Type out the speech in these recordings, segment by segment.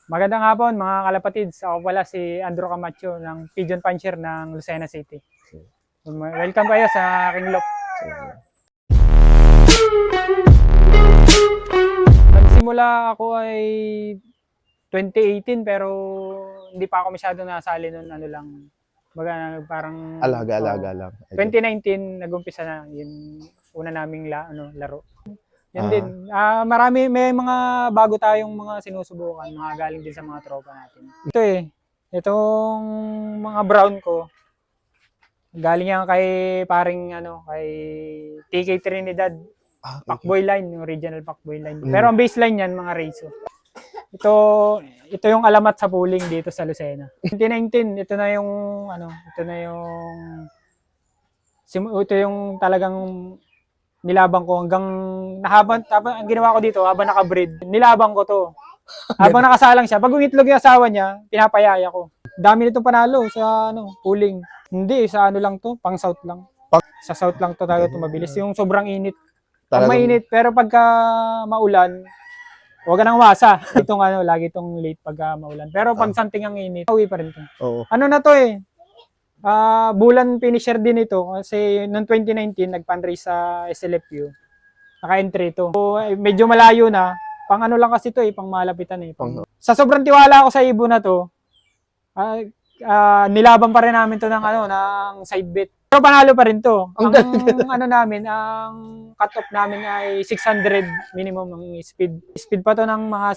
Magandang hapon mga kalapatids. Ako pala si Andrew Camacho ng Pigeon Puncher ng Lucena City. Welcome kayo sa aking loop. Nagsimula ako ay 2018 pero hindi pa ako masyado nasali noon, ano lang. Parang Alaga-alaga lang. 2019 nag-umpisa na yung una naming laro. Yan din. May mga bago tayong mga sinusubukan, mga galing din sa mga tropa natin. Itong mga brown ko, galing yan kay kay TK Trinidad, Pacboy line, yung original Pacboy line. Pero ang baseline yan, mga Reiso. Ito yung alamat sa pooling dito sa Lucena. 2019, ito yung talagang nilabang ko hanggang ang ginawa ko dito habang nakabreed, nilabang ko to. Habang nakasalang siya, pag umitlog yung asawa niya, pinapayaya ko. Dami nitong panalo sa pooling. Hindi, sa lang to, pang south lang. Sa south lang to talaga mabilis. Yung sobrang init. Pag mainit, pero pagka maulan, huwag ka nang wasa. Lagi itong late pagka maulan. Pero pag something ang init, uwi pa rin to. Na to bulan finisher din ito kasi noong 2019 nag-fundraise sa SLFU. Naka-entry to. So, medyo malayo na. Pang lang kasi ito pang malapitan Sa sobrang tiwala ako sa ibon na to, nilaban pa rin namin to ng side bet. Pero panalo pa rin to. Ang cut-off namin ay 600 minimum ng speed. Speed pa to ng mga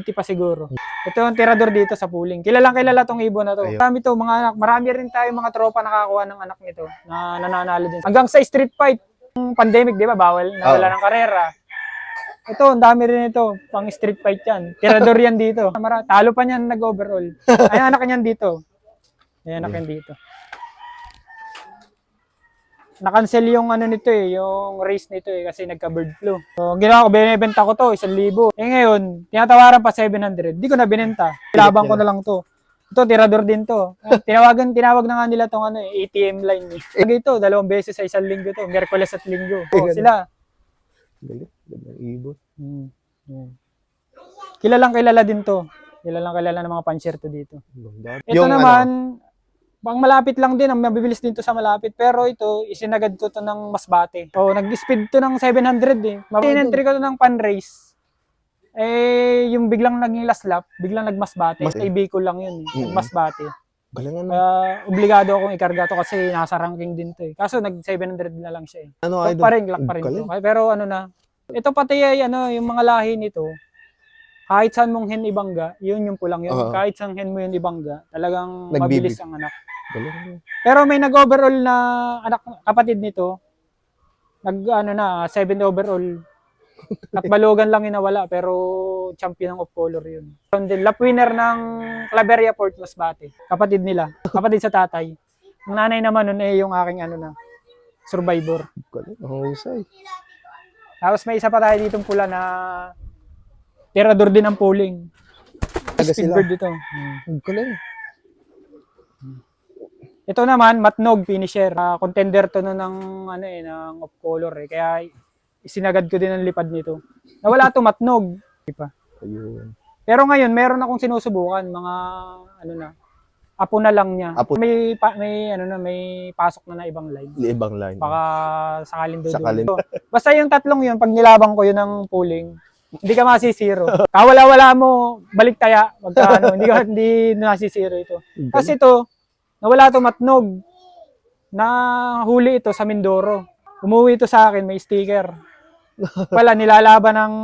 680 pa siguro. Ito yung tirador dito sa pooling. Kilala tong ibon na to. Marami to, mga anak. Marami rin tayo mga tropa nakakuha ng anak nito na nananalo din. Hanggang sa street fight. Yung pandemic, di ba? Bawal. Nawala ng karera. Ito, ang dami rin ito. Pang street fight yan. Tirador yan dito. Talo pa niyan nag-overall. Ay, anak niyan dito. Ay, anak yan dito. Na-cancel yung nito yung race nito kasi nagka-bird flu. So, ginawa ko, binibenta ko to, 1,000. Ngayon, tinatawaran pa 700. Di ko na binenta. Labang ko na lang to. Ito, tirador din to. Tinawag na nga nila tong ATM line. Ito, 2 beses sa 1 linggo to. Miyerkules at linggo. Sila. Ibon. Kilala din to. Kilala ng mga puncher to dito. Ito naman, pang malapit lang din, ang mabibilis din to sa malapit. Pero ito, isinagad ko to ng Masbate. Nag-speed to ng 700 Sinentry ko to ng pan-race. Yung biglang naging last lap, biglang nagmasbate. Bicol lang yun. Nagmasbate. Obligado akong ikarga to kasi nasa ranking din to Kaso nag-700 na lang siya Lock pa rin to. Pero ito pati yung mga lahi nito, kahit saan mong hen ibangga, yun yung pulang yun. Kahit saan hen mo yun ibangga, talagang mabilis ang anak. Pero may nag-overall na kapatid nito, 7 overall. At Balogan lang yung nawala, pero champion of color yun. Lap winner ng Claveria Port Masbate. Kapatid nila. Kapatid sa tatay. Ang nanay naman nun yung aking survivor. Tapos may isa pa tayo ditong pula na tirador din ng pooling. Speedbird dito. Ito naman, matnog finisher. Contender to ng of color Kaya isinagad ko din ang lipad nito. Nawala to matnog. Pero ngayon, meron akong sinusubukan. Mga apo na lang niya. May pasok na ibang line. Ibang line. Baka sakalin doon. Basta yung tatlong yun, pag nilabang ko yun ng pooling, hindi ka masisiro. Kawala-wala mo, balik taya. Hindi nasisiro ito. Kasi ito, nawala to matnog. Nahuli ito sa Mindoro. Umuwi ito sa akin, may sticker. Wala, nilalaban ng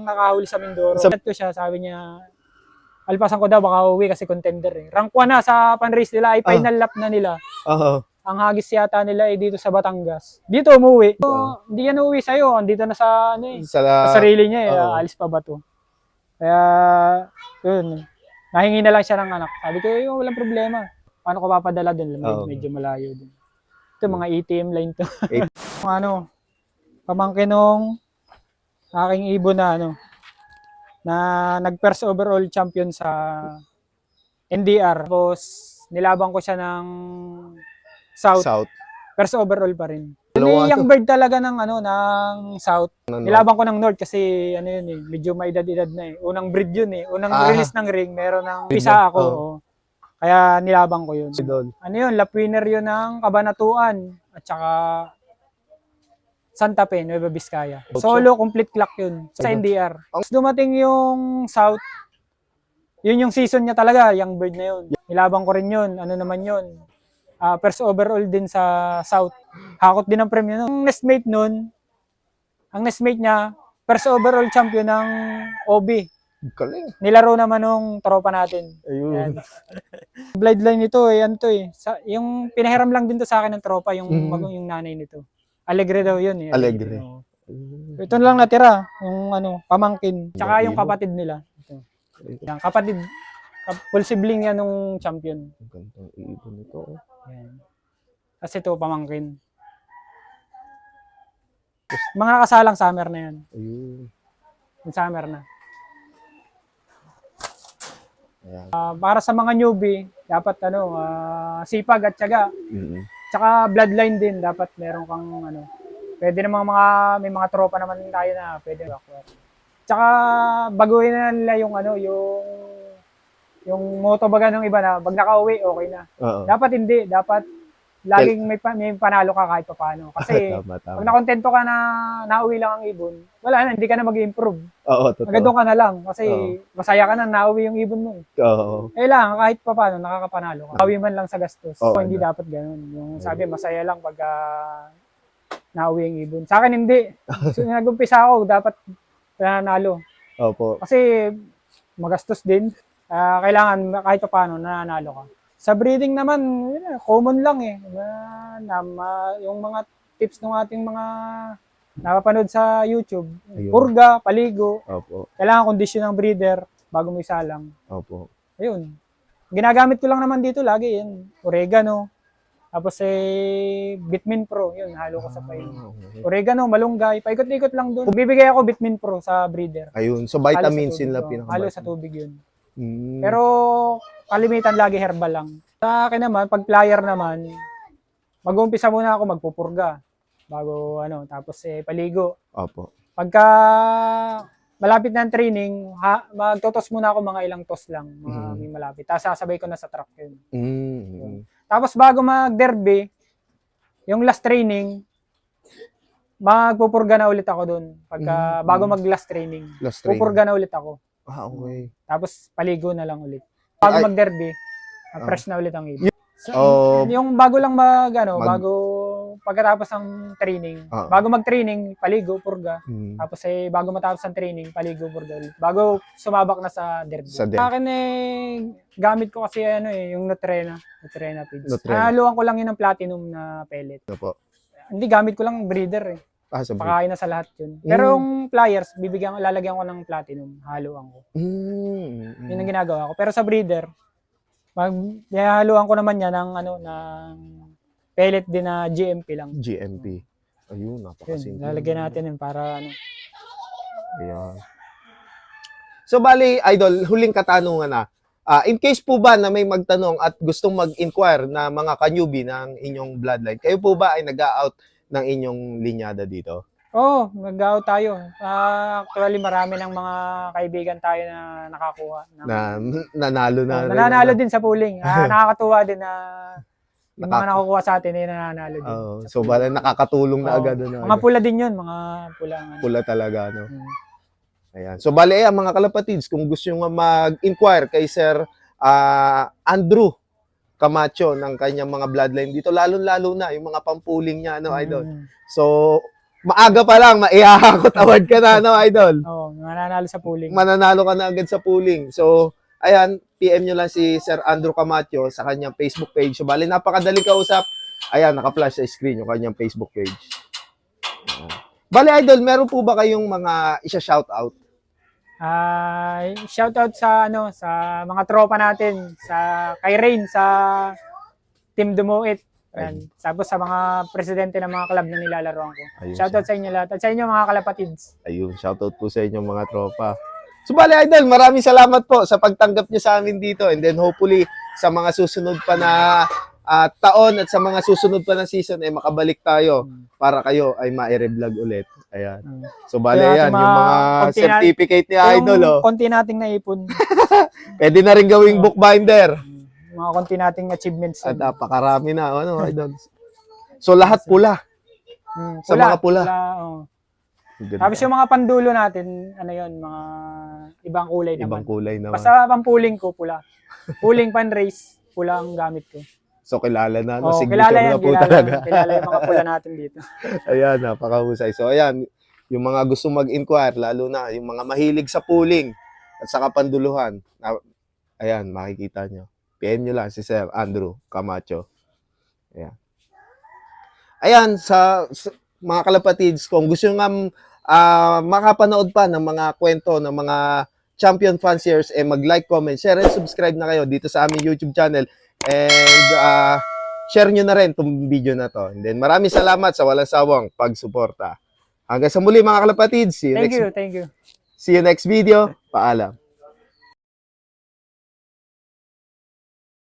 nakahuli sa Mindoro. Ko siya, sabi niya, alpasan ko daw, baka uwi kasi contender Rank 1 na sa pan-race nila, ay final lap na nila. Ang hagis yata nila ay dito sa Batangas. Dito umuwi. Hindi yan uuwi sa'yo. Andito na sa sa sarili niya alis pa ba to? Kaya, yun. Nahingi na lang siya ng anak. Sabi ko, walang problema. Paano ko papadala dun? Medyo malayo din. Ito, mga ATM line to. Pamangkin nung aking ibon na nag-first overall champion sa NDR. Tapos, nilabang ko siya ng South. First overall pa rin. Hindi young bird talaga ng ng South. Nilaban ko ng North kasi yun eh, medyo may edad-edad na eh. Unang breed yun eh. Unang release ng ring, meron ng pisa ako. Oh. Kaya nilaban ko yun. Ano yun, lap winner yun ng Cabanatuan at saka Santa Fe, Nueva Vizcaya. Solo complete clock yun sa NDR. Dumating yung South, yun yung season niya talaga, young bird na yun. Nilaban ko rin yun, ano naman yun. First overall din sa South. Hakot din ang premyo. Ang nestmate nun, ang nestmate niya, first overall champion ng OB. Galing. Nilaro naman nung tropa natin. Ayun. Bloodline nito eh, ano to eh. Yung pinahiram lang din to sa akin ng tropa, yung nanay nito. Alegre daw yun eh. Alegre. Ito lang natira, yung pamangkin. Tsaka yung kapatid nila. Ito. Yung kapatid, full sibling yan nung champion. Ang gandang ibon ito. Yan. Kasi ito, pamangkin. Mga kasalang summer na yan. Ayun. Yung summer na. Ayan. Para sa mga newbie, dapat sipag at tiyaga. Tsaka bloodline din, dapat meron kang pwede namang may mga tropa naman tayo na pwede backward. Tsaka baguhin na nila yung motto baga ng iba na pag nakauwi, okay na. Dapat hindi, dapat laging may panalo ka kahit paano. Kasi tama. pag nakontento ka na nauwi lang ang ibon, wala na, hindi ka na mag-improve. Oo, totoo. Agad doon ka na lang kasi masaya ka na nauwi yung ibon mo. Oo. Lang, kahit paano, nakakapanalo ka. Nauwi man lang sa gastos. Oo, So, hindi dapat ganun. Yung sabi, masaya lang pag nauwi yung ibon. Sa akin, hindi. So, nag-umpisa ako, dapat nanalo. Opo. Kasi magastos din. Kailangan kahit paano nanalo ka. Sa breeding naman, common lang eh. Yung mga tips ng ating mga napapanood sa YouTube. Ayun. Purga, paligo. Opo. Kailangan kondisyon ng breeder bago mo isalang. Opo. Ayun. Ginagamit ko lang naman dito lagi yan. Oregano. Tapos Bitmin Pro. Yun, halo ko sa pain. Oregano, malunggay. Paikot-ikot lang doon. Bibigay ako Bitmin Pro sa breeder. Ayun. So vitamins sila Halo sa tubig yun. Mm. Pero kalimitan lagi herbal lang. Sa akin naman, pag flyer naman, mag-uumpisa muna ako magpupurga. Bago tapos paligo. Opo. Pagka malapit na ang training, magtotos muna ako mga ilang tos lang, mga may malapit. Tapos sasabay ko na sa truck yun. Tapos bago mag-derby, yung last training, magpupurga na ulit ako doon. Pagka bago mag-last training, pupurga na ulit ako. Okay. Tapos paligo na lang ulit. Bago mag-derby, fresh na ulit ang ibon. So, yung bago lang bago pagkatapos ng training, bago mag-training, paligo, purga. Tapos bago matapos ang training, paligo, purga ulit. Bago sumabak na sa derby. Sa akin gamit ko kasi yung Nutrena feeds. Haluan ko lang yun ng platinum na pellet. Opo. Hindi, gamit ko lang breeder eh. Pakain na sa lahat yun. Pero yung flyers, lalagyan ko ng platinum, haluan ko. Yun ang ginagawa ko. Pero sa breeder, haluan ko naman yan ng pellet din na GMP lang. GMP. Ayun, napakasimple. Lalagyan natin yun para Ayan. So bali, idol, huling katanungan na. In case po ba na may magtanong at gustong mag-inquire na mga ka-newbie ng inyong bloodline, kayo po ba ay nag-out ng inyong linyada dito? Oo, nag-out tayo. Actually, marami ng mga kaibigan tayo na nakakuha. Nanalo na. Nananalo din sa pooling. Nakakatuwa din na yung mga nakukuha sa atin ay nananalo din. So, bala nakakatulong na agad. Mga pula din yun, mga pula. Pula talaga, no? Ayan. So, bali, mga kalapatids, kung gusto nyo mag-inquire kay Sir Andrew Camacho ng kanyang mga bloodline dito, lalo-lalo na yung mga pampuling niya, idol. So, maaga pa lang, maihahakot award ka na, idol? Oo, mananalo sa pooling. Mananalo ka na agad sa pooling. So, ayan, PM nyo lang si Sir Andrew Camacho sa kanyang Facebook page. So, bali, napakadali kausap. Ayan, naka-flash sa screen yung kanyang Facebook page. Bali, idol, meron po ba kayong mga isa-shoutout? Shoutout sa mga tropa natin, kay Rain sa Team Dumuit. Tapos sa mga presidente ng mga club na nilalaroan ko. Shoutout sa inyo lahat. At sa inyo mga kalapatids. Ayun, shoutout po sa inyo mga tropa. So bali, idol, maraming salamat po sa pagtanggap niyo sa amin dito. And then hopefully sa mga susunod pa na taon at sa mga susunod pa na season ay makabalik tayo para kayo ay ma-reblog ulit. Ayan. So bale Kaya yan, natin yung mga konti na- certificate ni Idol, oh. konti nating naipon. Pwede na rin gawing bookbinder. Mga konti nating achievements. At napakarami na, ano, Idol. So lahat pula. Sa mga pula. Oo. Ganda. Tapos yung mga pandulo natin, ano yun, mga ibang kulay naman. Ibang kulay naman. Basta pampuling ko, pula. Puling pan-race, pula ang gamit ko. So kilala na, no? Oh, Signature kilala yan, na po kilala, talaga. kilala yung mga pula natin dito. Ayan, napakahusay. So ayan, yung mga gusto mag-inquire, lalo na yung mga mahilig sa pooling at saka panduluhan, ayan, makikita nyo. PM nyo lang si Sir Andrew Camacho. Ayan. Ayan, sa mga kalapatids, kung gusto nyo nga makapanood pa ng mga kwento ng mga champion fanciers, mag-like, comment, share, and subscribe na kayo dito sa aming YouTube channel. And share nyo na rin itong video na to. And then maraming salamat sa walang sawang pagsuporta. Hanggang sa muli mga kalapatids. Thank you. See you next video. Paalam.